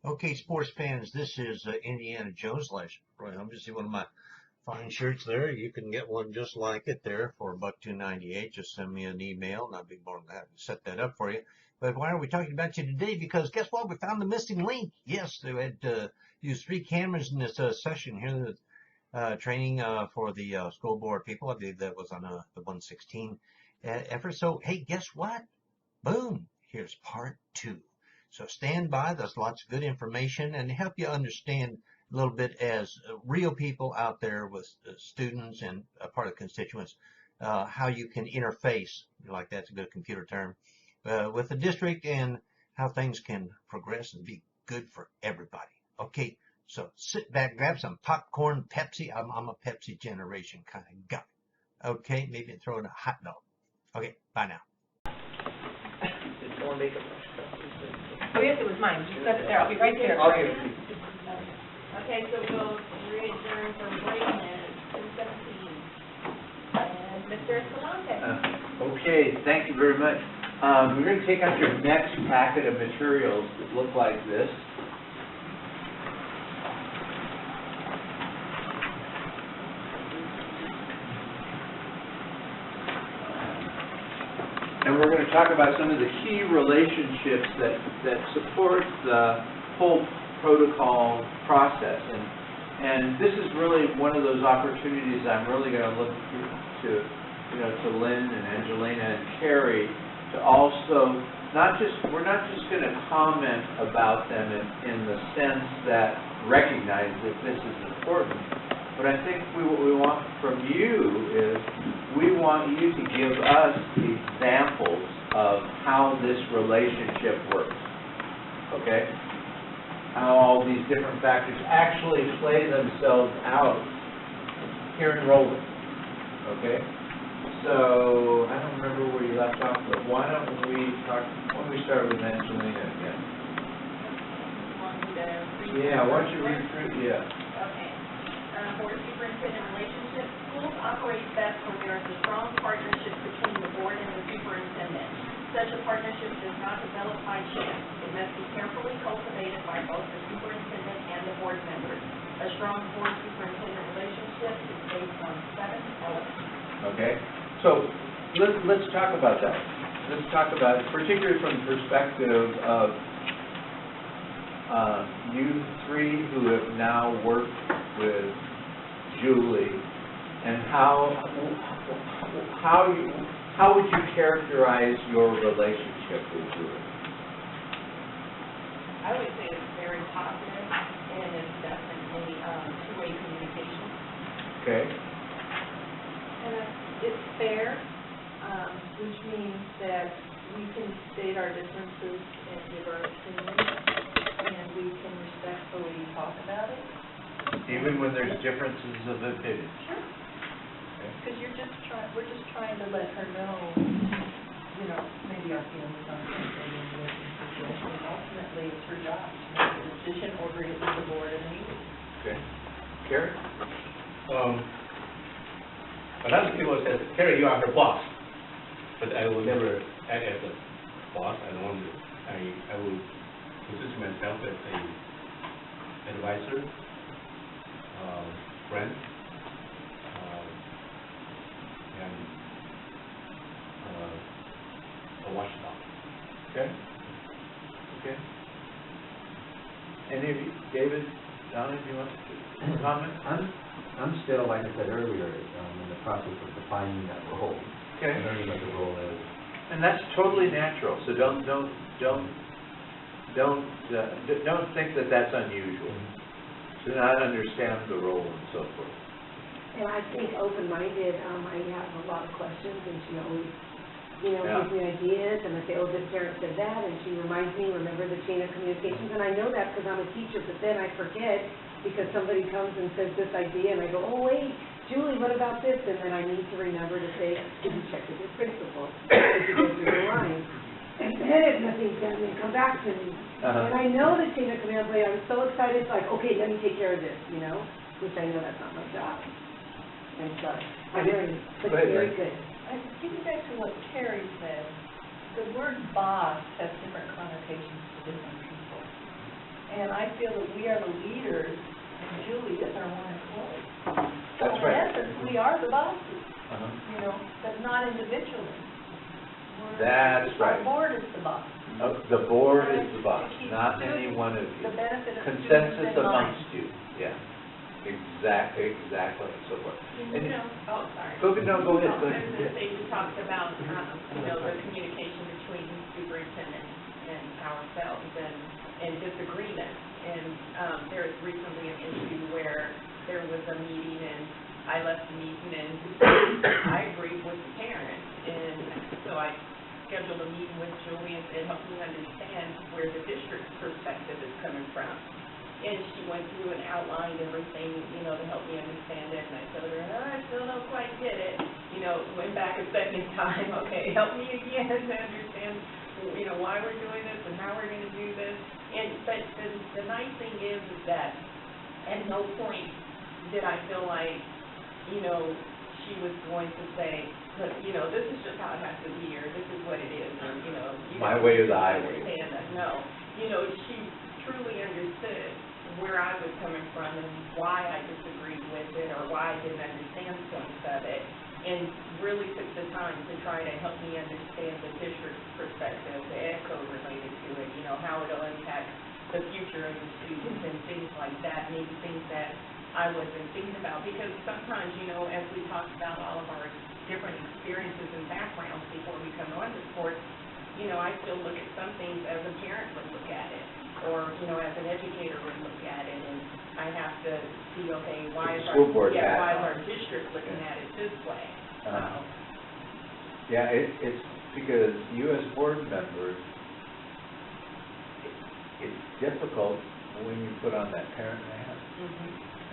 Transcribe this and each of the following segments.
Okay, sports fans, this is Indiana Jones Roy. I'm just see one of my fine shirts there. You can get one just like it there for $1.298. Just send me an email, and I'll be more than happy to set that up for you. But why are we talking about you today? Because guess what? We found the missing link. Yes, they had used 3 cameras in this session here, training for the school board people. I believe that was on the 116 effort. So, hey, guess what? Boom, here's part 2. So stand by. There's lots of good information and help you understand a little bit as real people out there with students and a part of constituents, how you can interface, like that's a good computer term, with the district and how things can progress and be good for everybody. Okay, so sit back, grab some popcorn, Pepsi. I'm a Pepsi generation kind of guy. Okay, maybe throw in a hot dog. Okay, bye now. Oh, yes, it was mine. Just set it there. I'll be right there. Okay. Okay, so we'll re-adjourn for break at 2:17. And Mr. Escalante. Okay, thank you very much. We're going to take out your next packet of materials that look like this. And we're going to talk about some of the key relationships that support the whole protocol process. And this is really one of those opportunities I'm really going to look to Lynn and Angelina and Carrie to also we're not just going to comment about them in the sense that recognize that this is important, but I think what we want from you is we want you to give us examples of how this relationship works, okay? How all these different factors actually play themselves out here in Rowland, okay? So, I don't remember where you left off, but why don't we start with Angelina again? Yeah, why don't you read through, yeah. Okay. Board superintendent relationship. Schools operate best when there is a strong partnership between the board and the superintendent. Such a partnership does not develop by chance. It must be carefully cultivated by both the superintendent and the board members. A strong board-superintendent relationship is based on 7 elements. Okay, so let's talk about that. Let's talk about it, particularly from the perspective of you 3 who have now worked with Julie, and how would you characterize your relationship with Julie? I would say it's very positive, and it's definitely two-way communication. Okay. And it's fair, which means that we can state our differences and give our opinions, and we can respectfully talk about it. Even when there's differences of opinion? Sure. Because we're just trying to let her know, maybe our feelings on something in the situation. And ultimately, it's her job to make the decision or bring it to the board and meeting. Okay. Carrie? A lot of people say, Carrie, you are her boss. But I will never act as a boss. I don't want to. I will position myself as an advisor, friend, and a watchdog. Okay. Okay. Any of you, David, Donna, do you want to comment? I'm still, like I said earlier, in the process of defining that role. Okay. Learning what the role is. And that's totally natural. So don't think that that's unusual. To not understand the role and so forth. And I think open-minded, I have a lot of questions, and she always, gives me ideas, and I say, oh, this parent said that, and she reminds me, remember the chain of communications, and I know that because I'm a teacher, but then I forget because somebody comes and says this idea, and I go, oh, wait, Julie, what about this? And then I need to remember to say, did you check with your principal? Did you go through the line? And then if nothing's done, then come back to me. And I know the chain of command, but I'm so excited, it's like, okay, let me take care of this, which I know that's not my job. I'm sorry. I'm learning, but it's very good. Getting back to what Carrie said, the word boss has different connotations to different people. And I feel that we are the leaders, and Julie is our one employee. So That's in right. essence, we are the bosses, Uh-huh. you know, but not individually. That's right. Our board is the boss. The board is the boss, To keep not any students- one of The you. benefit of students Consensus in mind. amongst you, yeah. Exactly, and so forth. You And- know, oh, sorry. Go ahead, no, go ahead, go I was ahead. gonna say, you talked about, you know, the communication between superintendent and ourselves and disagreement. And, there was recently an issue where there was a meeting and I left the meeting and I agreed with the parents. And so I scheduled a meeting with Julie and said, help me understand where the district's perspective is coming from. And she went through and outlined everything, you know, to help me understand it. And I told her, I still don't quite get it. You know, went back a second time, okay, help me again to understand, you know, why we're doing this and how we're going to do this. But the nice thing is that at no point did I feel like, you know, she was going to say, look, you know, this is just how it has to be, or this is what it is, or, you know, you My guys way or the don't highway. understand that. No, you know, she truly understood where I was coming from and why I disagreed with it or why I didn't understand points of it, and really took the time to try to help me understand the district's perspective, the ed code related to it, you know, how it'll impact the future of the students and things like that, maybe things that I wasn't thinking about, because sometimes, you know, as we talked about all of our different experiences and backgrounds before we come on to sports, you know, I still look at some things as a parent would look at it, or, you know, as an educator would look at it, and I have to see, okay, why is School board hat why is on. our district looking at it this way? Yeah, it's because you as board members, it's difficult when you put on that parent hat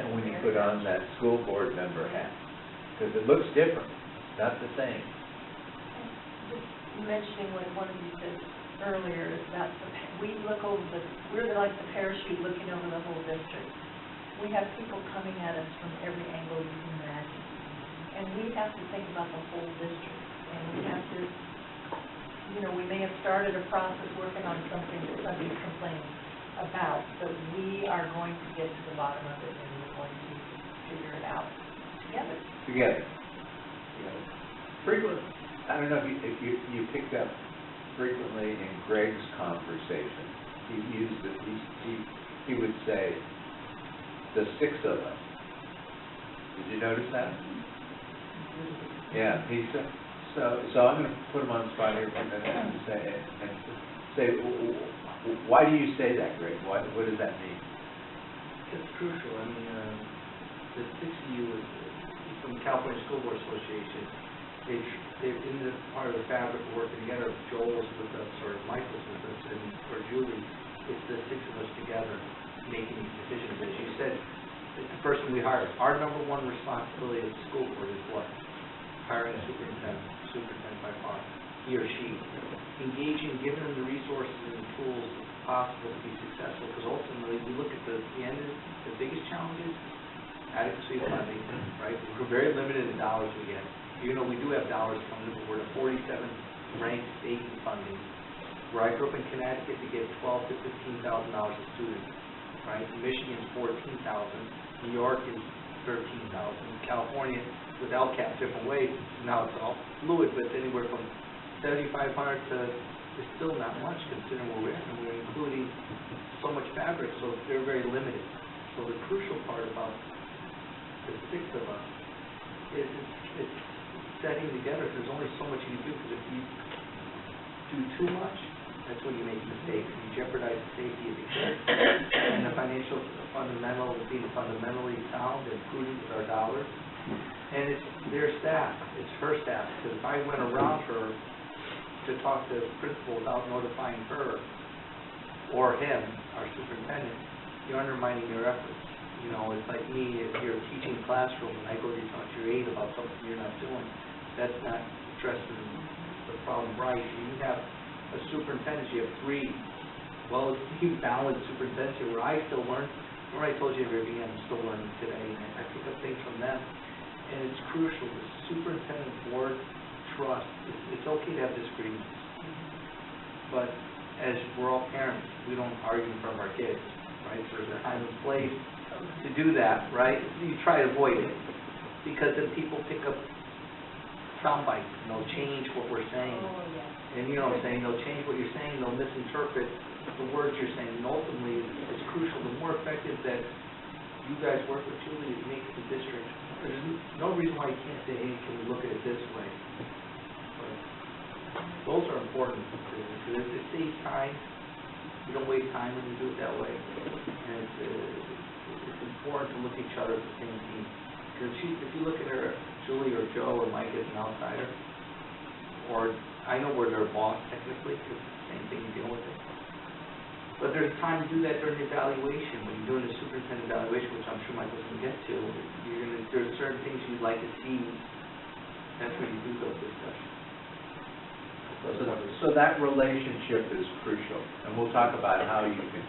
and when you put on that school board member hat, because it looks different, not the same. Mentioning what one of you said earlier about we look over we're like the parachute looking over the whole district. We have people coming at us from every angle you can imagine, and we have to think about the whole district. And we have to, you know, we may have started a process working on something that somebody's complaining about, but we are going to get to the bottom of it, and we're going to figure it out together. Together. Frequently, I don't know if you picked up frequently in Greg's conversation, he used it, he would say, the six of us. Did you notice that? Yeah, he said, so I'm going to put him on the spot here for a minute and say, why do you say that, Greg? What does that mean? It's crucial. I mean, the 6U is from the California School Board Association. They've in the part of the fabric of working together. Joel's with us, or Michael's with us, and or Julie. It's the six of us together making these decisions. As you said, it's the person we hire. Our number one responsibility as a school board is what? Hiring a superintendent by far, he or she. Engaging, giving them the resources and the tools possible to be successful, because ultimately we look at the end of the biggest challenges, adequacy of funding, right? We're very limited in dollars we get. You know, we do have dollars coming in, but we're the 47th ranked state in funding. Where I grew up in Connecticut, to get $12,000 to $15,000 a student, right? Michigan's $14,000, New York is $13,000, California with LCAP different ways. Now it's all fluid, but anywhere from $7,500 to is still not much considering where we're at, and we're including so much fabric, so they're very limited. So the crucial part about the six of us is it's setting together. There's only so much you can do, because if you do too much, that's when you make mistakes. You jeopardize the safety of the kids and the financial fundamental of being fundamentally sound and prudent with our dollars. And it's their staff, it's her staff. Because if I went around her to talk to the principal without notifying her or him, our superintendent, you're undermining your efforts. You know, it's like me, if you're teaching classroom and I go to you talk to your aide about something you're not doing, that's not addressing the problem right. You have a superintendent, you have three well-balanced superintendents here where I still learn. Remember I told you at the beginning, I'm still learning today, and I pick up things from them. And it's crucial, the superintendent board trust. It's okay to have disagreements, but as we're all parents, we don't argue in front of our kids. right? So there's a time and place to do that, right? You try to avoid it, because then people pick up sound bites, and they'll change what we're saying. And you know what I'm saying, they'll change what you're saying, they'll misinterpret the words you're saying, and ultimately, it's crucial, the more effective that you guys work with Julie to make the district, there's no reason why you can't say, hey, can we look at it this way? But those are important, because it saves time, you don't waste time when you do it that way, and it's important to look at each other as the same team. Because if you look at her, Julie or Joe or Mike as an outsider, or I know we're their boss technically, because it's the same thing, you deal with it. But there's time to do that during the evaluation. When you're doing the superintendent evaluation, which I'm sure Michael's going to get to, there's certain things you'd like to see. That's when you do those discussions. So that relationship is crucial, and we'll talk about how you can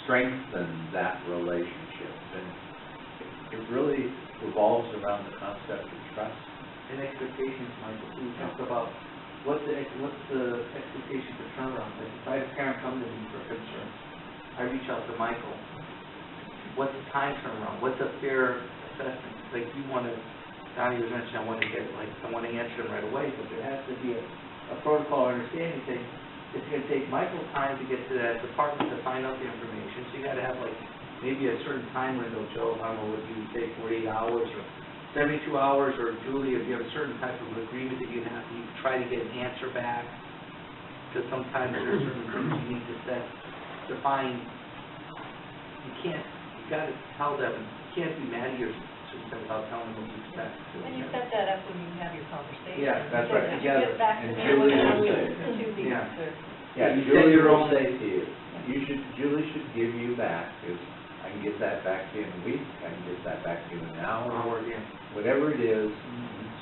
strengthen that relationship. And it really revolves around the concept of trust. And expectations, Michael. We talked about what's the expectation for turnaround. Like if I have a parent come to me for a concern, I reach out to Michael. What's the time turnaround? What's a fair assessment? Like you want to, Donnie was mentioning, I want to answer them right away, but there has to be a protocol or understanding saying it's going to take Michael time to get to that department to find out the information. So you got to have like maybe a certain time window, Joe. I don't know what you would say, 48 hours or 72 hours, or Julie, if you have a certain type of agreement that you have, you try to get an answer back, because sometimes there's certain things you need to define. You got to tell them, you can't be mad at your superintendent without telling them what you expect. And you set that up when you have your conversation. Yeah, that's right, You together. get back to And me Julie within will say, 2 weeks. Yeah. yeah, You Julie set your will own- say to you, Julie should give you back, because I can get that back to you in a week, I can get that back to you in an hour, whatever it is,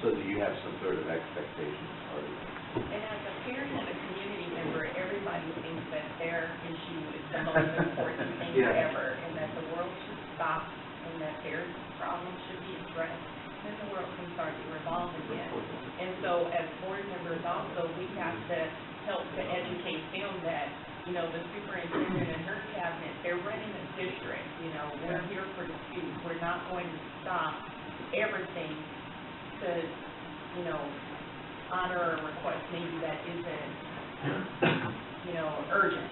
so that you have some sort of expectations for you. And as a parent and a community member, everybody thinks that their issue is the most important thing Yeah. ever, and that the world should stop, and that their problem should be addressed, and the world can start to revolve again. And so as board members also, we have to help to educate them that, you know, the superintendent and her cabinet, they're running a district, you know, we're here for the students. We're not going to stop everything to, you know, honor a request maybe that isn't, you know, urgent.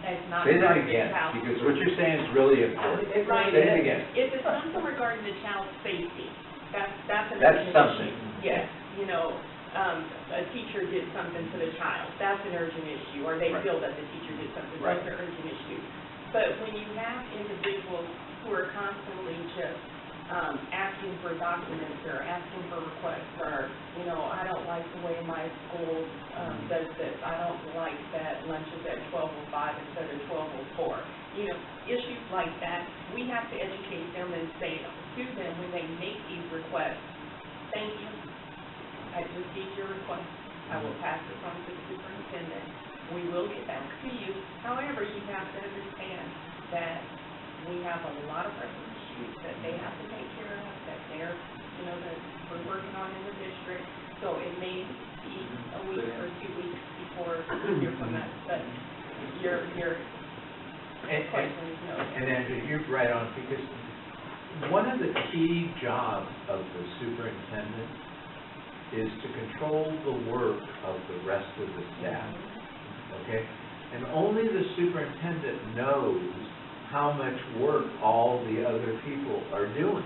That's not. Say that again, because what you're saying is really important. Right. Say it again. If it's something regarding the child's safety, that's an That's urgent something. issue. Yes, you know, a teacher did something to the child, that's an urgent issue, or they Right. feel that the teacher did something, Right. those are urgent issues. But when you have individuals who are constantly just asking for documents or asking for requests, or, you know, I don't like the way my school does this, I don't like that lunch is at 12:05 instead of 12:04. You know, issues like that, we have to educate them and say to them when they make these requests, thank you, I received your request, I will pass this on to the superintendent, we will get back to you. However, you have to understand that we have a lot of pressing issues that they have to take care of, that they're, you know, that we're working on in the district, so it may be a week or 2 weeks before we hear from us, but your question is noted. And Andrew, you're right on, because one of the key jobs of the superintendent is to control the work of the rest of the staff, okay? And only the superintendent knows how much work all the other people are doing.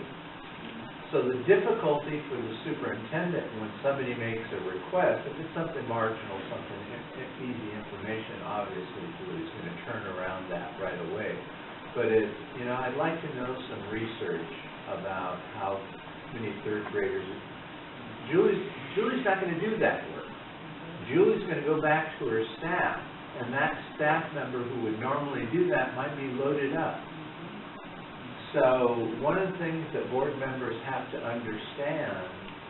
So the difficulty for the superintendent when somebody makes a request, if it's something marginal, something easy information, obviously Julie's going to turn around that right away. But it's, you know, I'd like to know some research about how many third graders. Julie's not going to do that work. Julie's going to go back to her staff, and that staff member who would normally do that might be loaded up. So one of the things that board members have to understand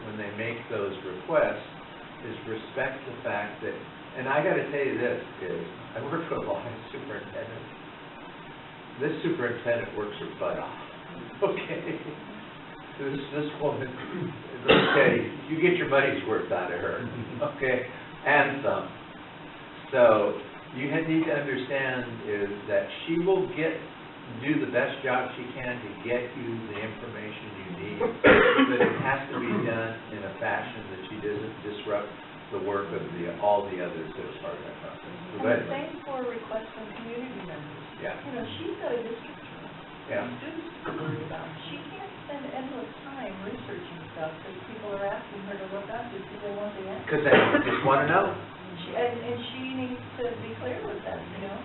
when they make those requests is respect the fact that, and I got to tell you this, is I work for a lot of superintendents. This superintendent works her butt off. Okay. This woman, okay, you get your money's worth out of her, okay, and some. So you need to understand is that she will get do the best job she can to get you the information you need, but it has to be done in a fashion that she doesn't disrupt the work of all the others that are part of that process. And the same for requests from community members. Yeah. You know, she's got a district Yeah. students to worry about. She can't spend endless time researching stuff because people are asking her to look up just because they want the answer. Because they just want to know. And she needs to be clear with them, you know?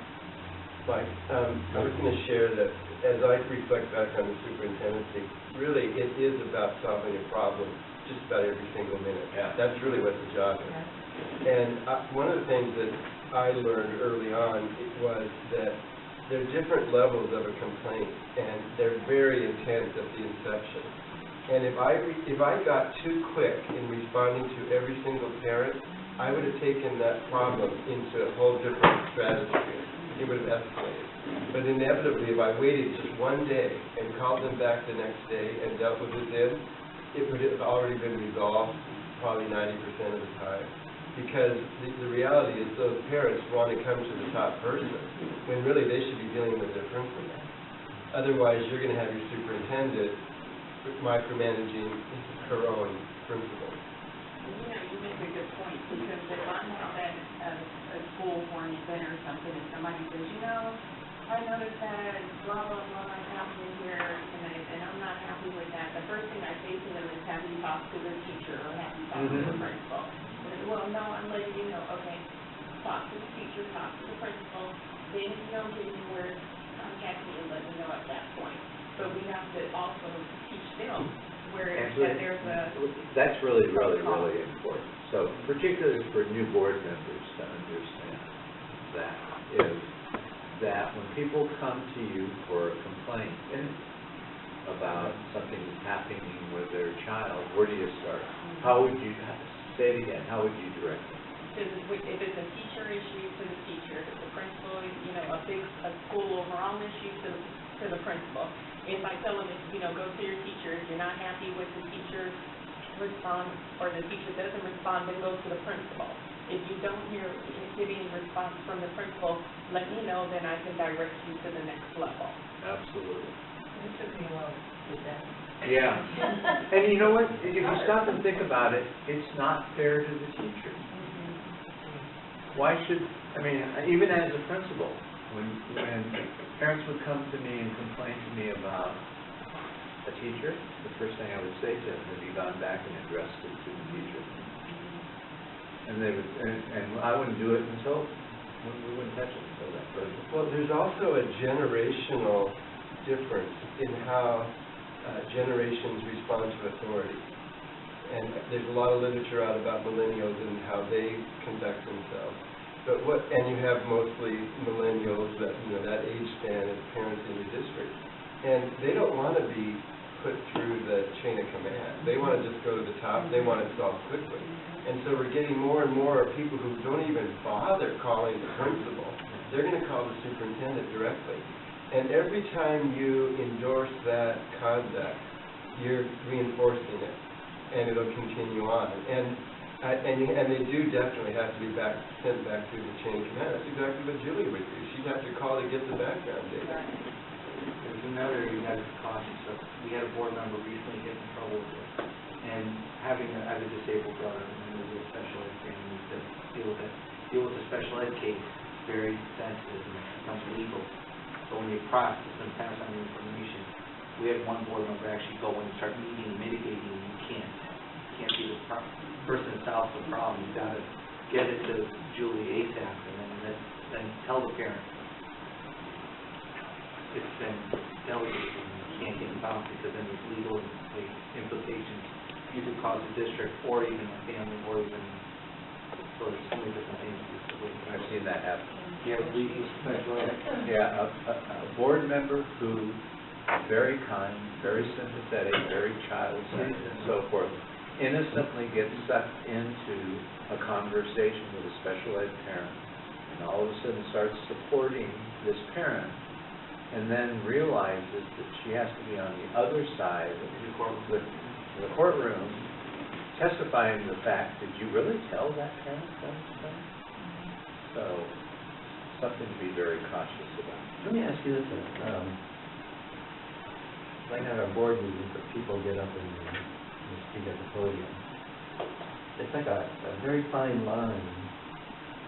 Mike, I was going to share that as I reflect back on the superintendency, really it is about solving a problem just about every single minute. Yeah. That's really what the job is. And one of the things that I learned early on was that there are different levels of a complaint, and they're very intense at the inception. And if I got too quick in responding to every single parent, I would have taken that problem into a whole different strategy. It would have escalated. But inevitably, if I waited just one day and called them back the next day and dealt with it then, it would have already been resolved probably 90% of the time. Because the reality is those parents want to come to the top person when really they should be dealing with their principal. Otherwise, you're going to have your superintendent micromanaging her own principal. Yeah, you make a good point, because if I'm at a school for an event or something, and somebody says, you know, I noticed that blah, blah, blah is happening here, and I'm not happy with that, the first thing I say to them is, have you talked to the teacher, or have you talked to the principal? And, well, no, I'm letting you know, okay, talk to the teacher, talk to the principal, then if you don't get anywhere, contact me and let me know at that point. But we have to also teach them that there's a... That's really important. So particularly for new board members to understand that is that when people come to you for a complaint about something that's happening with their child, where do you start? How would you, say it again, how would you direct them? If it's a teacher issue, to the teacher. If it's a principal, you know, a school overall issue, to the principal. If I tell them, go to your teacher, if you're not happy with the teacher's response, or the teacher doesn't respond, then go to the principal. If you don't get any response from the principal, let me know, then I can direct you to the next level. Absolutely. It took me a while to do that. Yeah. And you know what? If you stop and think about it, it's not fair to the teacher. Why should, even as a principal, when parents would come to me and complain to me about a teacher, the first thing I would say to them, have you gone back and addressed it to the teacher? And they would, and I wouldn't do it until, we wouldn't touch it until that person. Well, there's also a generational difference in how generations respond to authority. And there's a lot of literature out about millennials and how they conduct themselves. But and you have mostly millennials that, that age span as parents in your district. And they don't want to be put through the chain of command. They want to just go to the top. They want it solved quickly. And so we're getting more and more people who don't even bother calling the principal. They're going to call the superintendent directly. And every time you endorse that conduct, you're reinforcing it, and it'll continue on. And they do definitely have to be sent back through the chain of command. That's exactly what Julie would do. She'd have to call to get the background data. There's another added caution. So we had a board member recently get in trouble with it, and I have a disabled brother and with a special ed family to deal with a special ed case. Very sensitive and it becomes legal. So when you process and pass on the information, we had one board member actually go in and start meeting and mitigating, and you can't be the person that solves the problem. You've got to get it to Julie ASAP and then tell the parent it's been delegated and you can't get involved, because then there's legal implications. You could cause the district or even a family or even so there's so many different things. I've seen that happen. Yeah, legal special ed. Yeah, a board member who is very kind, very sympathetic, very child-centered, and so forth, innocently gets sucked into a conversation with a special ed parent, and all of a sudden starts supporting this parent, and then realizes that she has to be on the other side of the courtroom, testifying to the fact, did you really tell that parent that? So, something to be very cautious about. Let me ask you this, like at our board meetings, where people get up and speak at the podium. It's like a very fine line